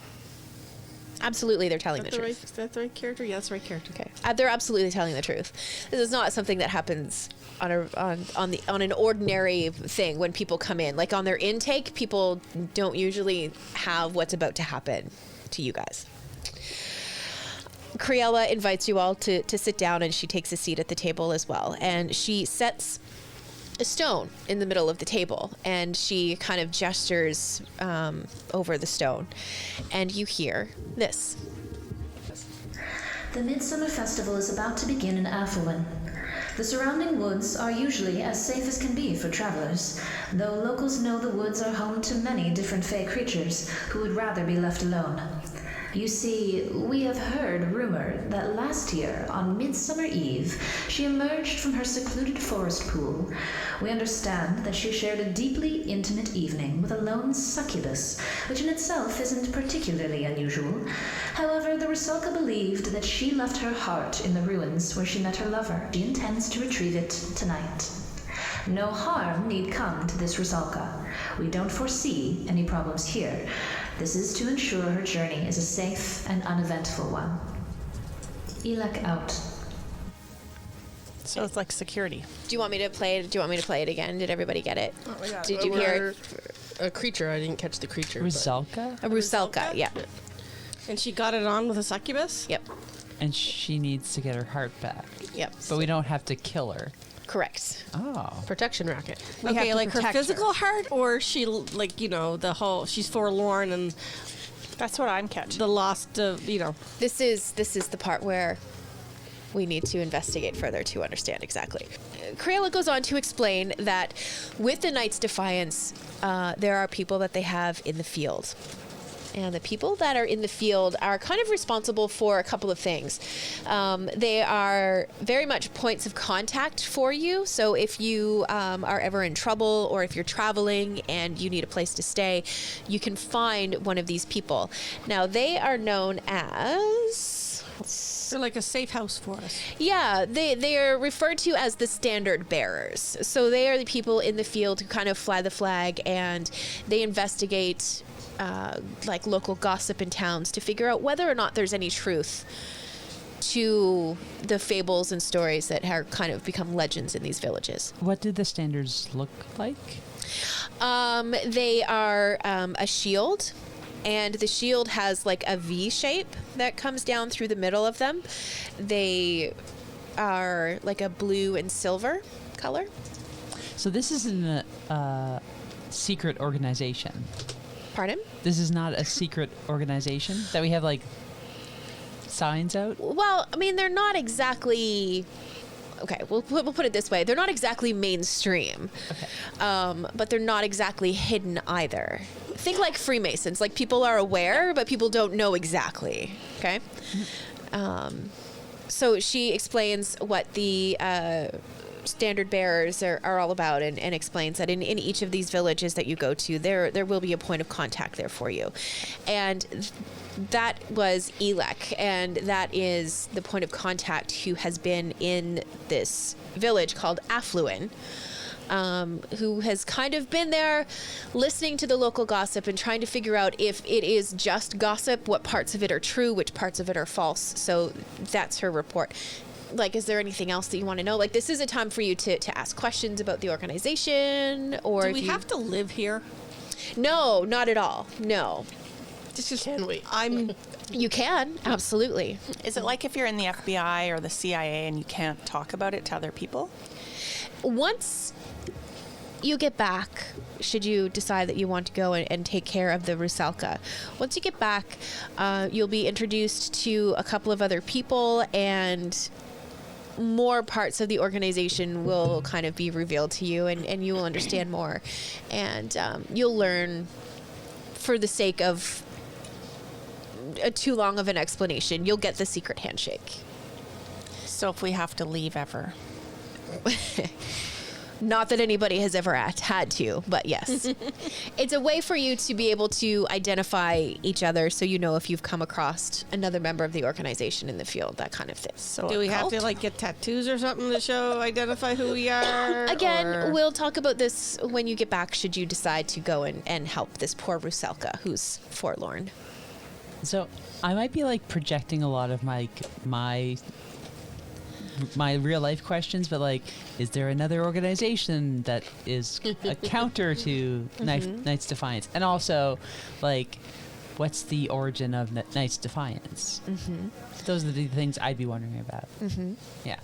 Absolutely, they're telling the Is truth. that the right character? Yeah, that's the right character. Okay, they're absolutely telling the truth. This is not something that happens on an ordinary thing when people come in. Like on their intake, people don't usually have what's about to happen to you guys. Criella invites you all to sit down, and she takes a seat at the table as well. And she sets a stone in the middle of the table, and she kind of gestures over the stone, and you hear this. The Midsummer Festival is about to begin in Affluin. The surrounding woods are usually as safe as can be for travelers, though locals know the woods are home to many different fey creatures who would rather be left alone. You see, we have heard rumor that last year, on Midsummer Eve, she emerged from her secluded forest pool. We understand that she shared a deeply intimate evening with a lone succubus, which in itself isn't particularly unusual. However, the Rusalka believed that she left her heart in the ruins where she met her lover. She intends to retrieve it tonight. No harm need come to this Rusalka. We don't foresee any problems here. This is to ensure her journey is a safe and uneventful one. Elec out. So it's like security. Do you want me to play it? Do you want me to play it again? Did everybody get it? Oh, yeah. Did you hear A creature. I didn't catch the creature. but- Rusalka? a Rusalka? Yeah. And she got it on with a succubus? Yep. And she needs to get her heart back. Yep. But we don't have to kill her. Correct. Oh. Protection racket. We have Okay, to like her protect physical heart, or she, like, you know, the whole, she's forlorn and That's what I'm catching. the lost of, you know. This is the part where we need to investigate further to understand exactly. Criella goes on to explain that with the Knight's Defiance, there are people that they have in the field. And the people that are in the field are kind of responsible for a couple of things. They are very much points of contact for you. So if you are ever in trouble, or if you're traveling and you need a place to stay, you can find one of these people. Now, they are known as... They're like a safe house for us. Yeah, they are referred to as the standard bearers. So they are the people in the field who kind of fly the flag, and they investigate like local gossip in towns to figure out whether or not there's any truth to the fables and stories that have kind of become legends in these villages. What did the standards look like? They are a shield, and the shield has like a V shape that comes down through the middle of them. They are like a blue and silver color. So this isn't a secret organization. Pardon? This is not a secret organization that we have like signs out. Well, I mean, they're not exactly. Okay, we'll put it this way: they're not exactly mainstream, Okay. but they're not exactly hidden either. Think like Freemasons; like people are aware, but people don't know exactly. Okay. So she explains what the standard bearers are all about, and explains that in each of these villages that you go to, there will be a point of contact there for you. And that was Elec, and that is the point of contact who has been in this village called Affluin, who has kind of been there listening to the local gossip and trying to figure out if it is just gossip, what parts of it are true, which parts of it are false. So that's her report. Like, is there anything else that you want to know? Like, this is a time for you to ask questions about the organization, or Do if we you have to live here? No, not at all. No. Can we? You can, absolutely. Is it like if you're in the FBI or the CIA and you can't talk about it to other people? Once you get back, should you decide that you want to go and take care of the Rusalka, once you get back, you'll be introduced to a couple of other people, and more parts of the organization will kind of be revealed to you, and you will understand more. And you'll learn, for the sake of too long of an explanation, you'll get the secret handshake. So if we have to leave ever. Not that anybody has ever had to, but yes. It's a way for you to be able to identify each other, so you know if you've come across another member of the organization in the field, that kind of thing. So Do a we have cult? to like get tattoos or something to show identify who we are? Again, or- we'll talk about this when you get back, should you decide to go and help this poor Rusalka who's forlorn. So I might be like projecting a lot of my real life questions, but like, is there another organization that is a counter to Knights Defiance? And also, like, what's the origin of Knights Defiance? Those are the things I'd be wondering about. Yeah.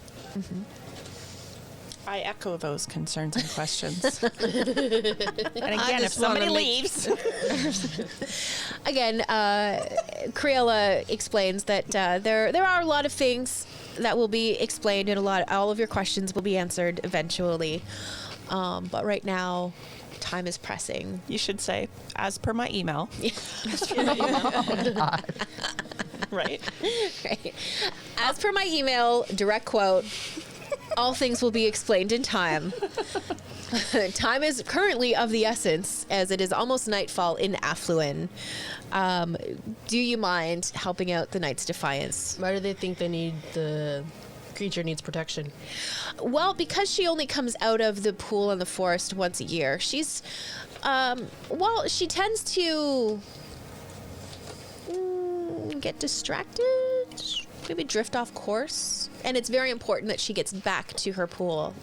I echo those concerns and questions. And again, if just wanna somebody make- leaves, Again, Crayola explains that there are a lot of things that will be explained, and all of your questions will be answered eventually. But right now, time is pressing. you should say, as per my email. Right? Right. As per my email, direct quote, all things will be explained in time. Time is currently of the essence, as it is almost nightfall in Affluin. Do you mind helping out the Knights Defiance? Why do they think the creature needs protection? Well, because she only comes out of the pool in the forest once a year, she's, she tends to get distracted, maybe drift off course. And it's very important that she gets back to her pool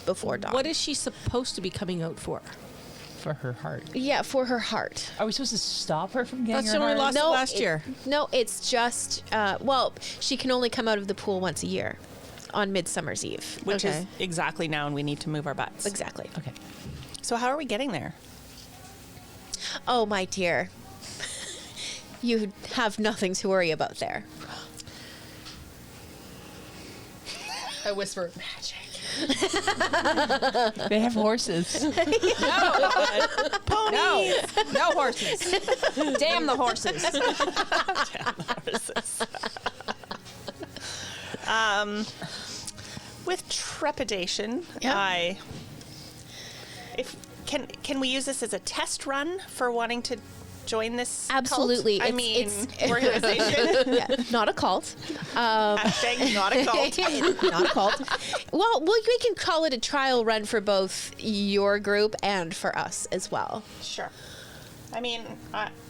before dawn. What is she supposed to be coming out for? For her heart. Yeah, for her heart. Are we supposed to stop her from getting That's her when we heart? lost it last year. No, it's just, she can only come out of the pool once a year on Midsummer's Eve. Which is Okay. exactly now, and we need to move our butts. Exactly. Okay. So how are we getting there? Oh, my dear. You have nothing to worry about there. I whisper, magic. They have horses. Ponies! No horses. Damn the horses. With trepidation, Yeah. Can we use this as a test run for wanting to join this cult? Absolutely. I mean, organization. Yeah, not a cult. Hashtag not a cult. Not a cult. Well, we can call it a trial run for both your group and for us as well. Sure. I mean,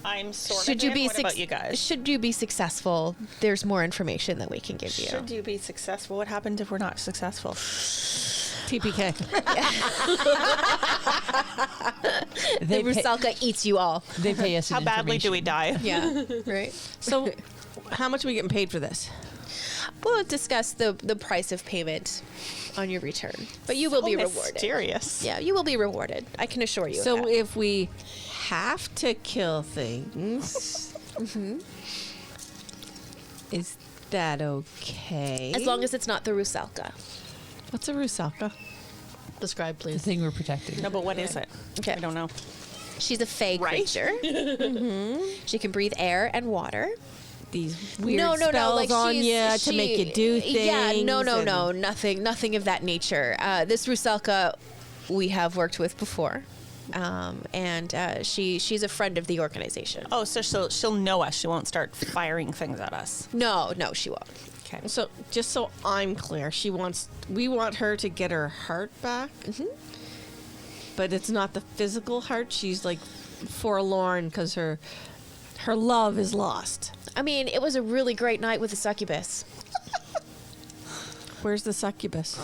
I'm sort Should of you in. be What about you guys? Should you be successful, there's more information that we can give you. Should you be successful? What happens if we're not successful? TPK. The They pay, Rusalka eats you all. they pay us. How in badly do we information. die? Yeah, right. So, how much are we getting paid for this? We'll discuss the price of payment on your return, but you will be rewarded. Mysterious. Yeah, you will be rewarded. I can assure you. So, of that. if we have to kill things, is that okay? as long as it's not the Rusalka. What's a Rusalka? Describe, The please. thing we're protecting. No, but what is it? Okay. I don't know. She's a fey Right? creature. She can breathe air and water. These weird no, spells like on she's- you to make you do things. Yeah, no, and- nothing of that nature. This Rusalka we have worked with before, and she's a friend of the organization. Oh, so she'll know us. She won't start firing things at us. No, she won't. Okay. So, just so I'm clear, we want her to get her heart back, but it's not the physical heart. She's like forlorn because her love is lost. I mean, it was a really great night with the succubus. Where's the succubus?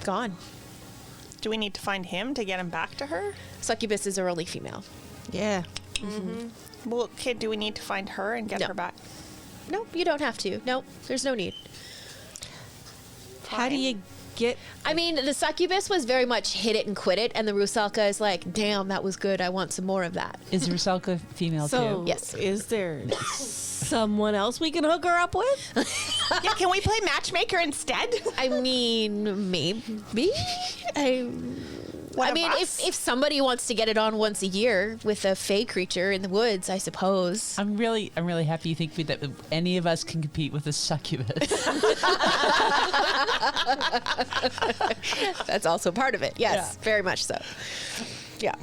Gone. Do we need to find him to get him back to her? Succubus is our only female. Yeah. Well, okay, do we need to find her and get No. her back? No, you don't have to. No, there's no need. How do you get? I mean, the succubus was very much hit it and quit it, and the Rusalka is like, damn, that was good. I want some more of that. Is Rusalka female So too? Yes. is there someone else we can hook her up with? Yeah, can we play matchmaker instead? I mean, maybe. One I of mean, us? if somebody wants to get it on once a year with a fey creature in the woods, I suppose. I'm really happy you think that any of us can compete with a succubus. That's also part of it. Yes, very much so. Yeah.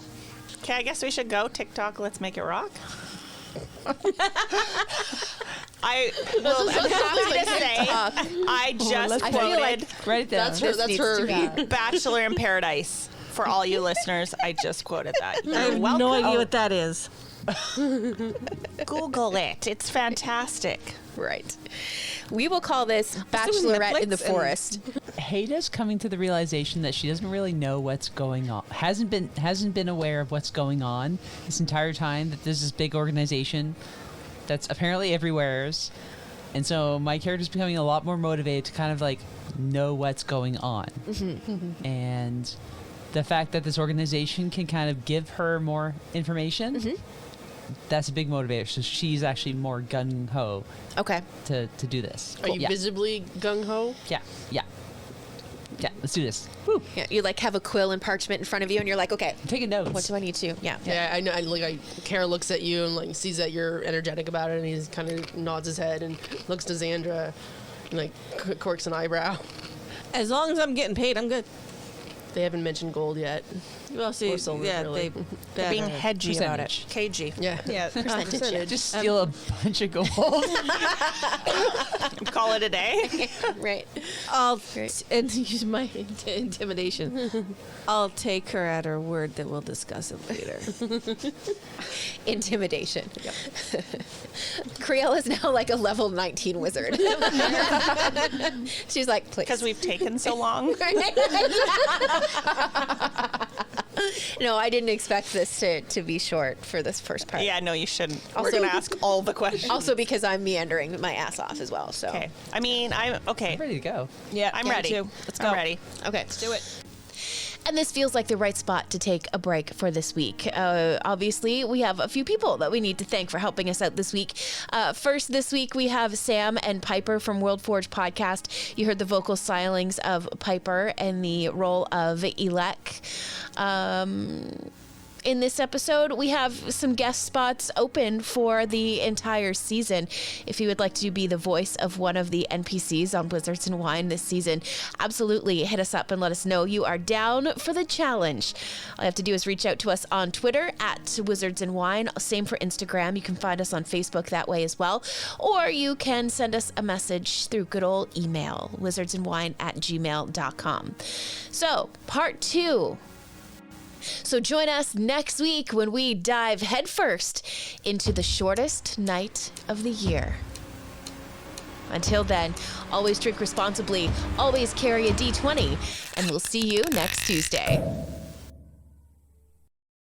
Okay, I guess we should go. TikTok, let's make it rock. I'm happy to say I just I feel quoted like Write it down. That's her. That's needs her. to be- Bachelor in Paradise. For all you listeners, I just quoted that. I have You're no welcome. idea what that is. Google it. It's fantastic. Right. We will call this Bachelorette in the Netflix and- Forest. Hada's coming to the realization that she doesn't really know what's going on. Hasn't been aware of what's going on this entire time. That there's this big organization that's apparently everywhere's, and so my character's becoming a lot more motivated to kind of like know what's going on, and the fact that this organization can kind of give her more information. That's a big motivator. So she's actually more gung ho Okay. to do this. Are you yeah. visibly gung ho? Yeah. Let's do this. Yeah, you like have a quill and parchment in front of you, and you're like, okay, I'm taking notes. what do I need to? Yeah. Yeah, I know. Kara looks at you and like sees that you're energetic about it, and he kind of nods his head and looks to Xandra, and like corks an eyebrow. As long as I'm getting paid, I'm good. They haven't mentioned gold yet. Well, see, Or silver, yeah, really. They're being hedgy about it. Percentage. Cagey. Yeah. Yeah. Percentage. Just steal a bunch of gold. Call it a day. Right. I'll Great. and use my intimidation. I'll take her at her word that we'll discuss it later. Intimidation. Creel is now like a level 19 wizard. She's like, please. Because we've taken so long. No, I didn't expect this to be short for this first part. Yeah, no, you shouldn't. We're Also- going to ask all the questions. Also because I'm meandering my ass off as well. So Okay. I mean, I'm okay. Ready to go. Yeah, I'm ready. Let's I'm ready. okay. Let's do it. And this feels like the right spot to take a break for this week. Obviously, we have a few people that we need to thank for helping us out this week. First, this week, we have Sam and Piper from World Forge Podcast. You heard the vocal stylings of Piper and the role of Elec. In this episode, we have some guest spots open for the entire season. If you would like to be the voice of one of the NPCs on Wizards and Wine this season, absolutely hit us up and let us know you are down for the challenge. All you have to do is reach out to us on Twitter at Wizards and Wine. Same for Instagram. You can find us on Facebook that way as well. Or you can send us a message through good old email, wizardsandwine@gmail.com. So, part 2. So join us next week when we dive headfirst into the shortest night of the year. Until then, always drink responsibly, always carry a D20, and we'll see you next Tuesday.